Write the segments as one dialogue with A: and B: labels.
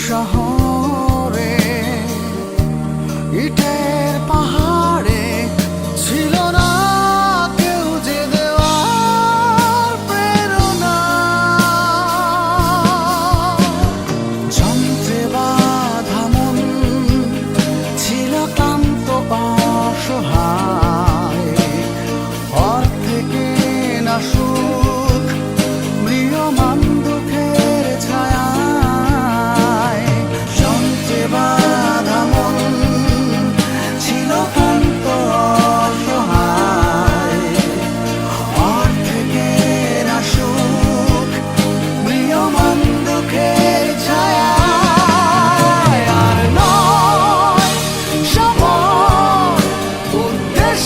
A: শহরে ইটের পাহাড়ে ছিল না কেউ যে দেওয়ার প্রেরণা। যন্ত্রে বাঁধা মন ছিল ক্লান্ত অসহায়, অর্ধেকে না সুখ ম্রিয়মান দুঃখের ছায়া। বাধা মন ছিল ক্লান্ত অসহায়, অর্ধেকে না সুখ ম্রিয়মান দুঃখের ছায়া। আর নয় সময় উদ্দেশ্য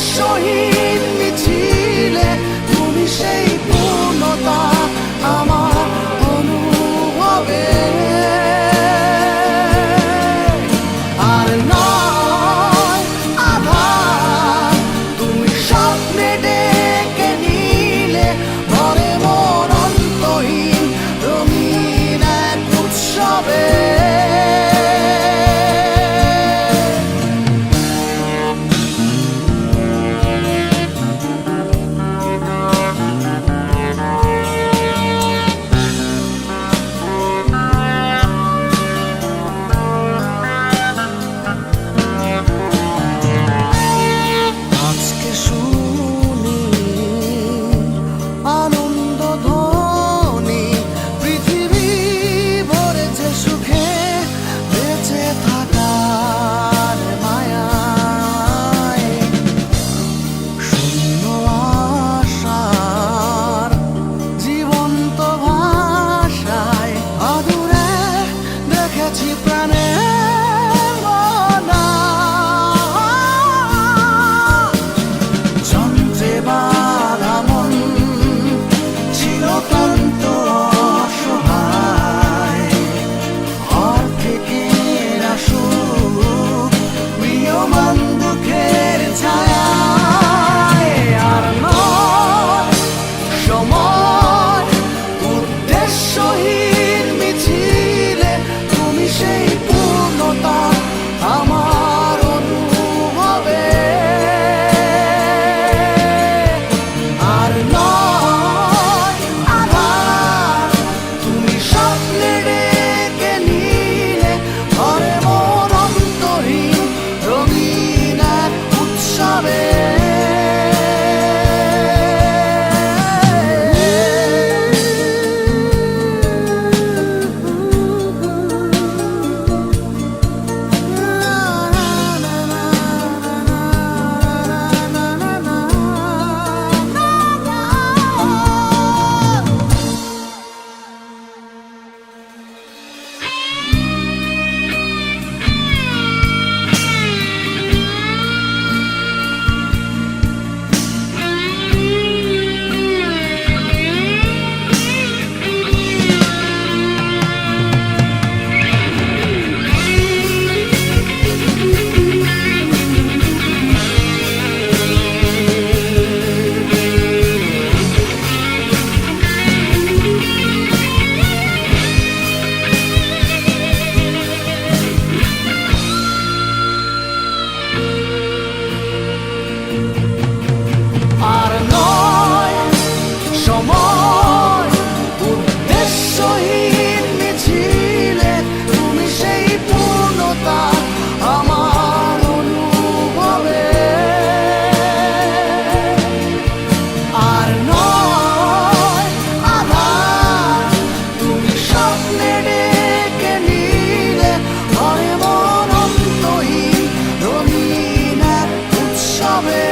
A: উৎসবে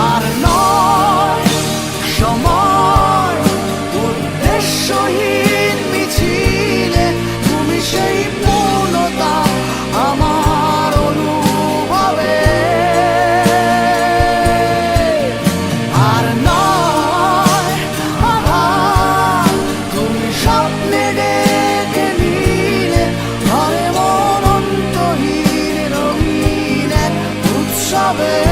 A: আর নয় সময় উদ্দেশ্যহীন মিছিলে তুমি সেই পূর্ণতা আমার অনুভবে আর নয় আঘাত তুমি স্বপ্নে ডেকে নিলে ঘরে মন অন্তহীন রঙিন এক উৎসবে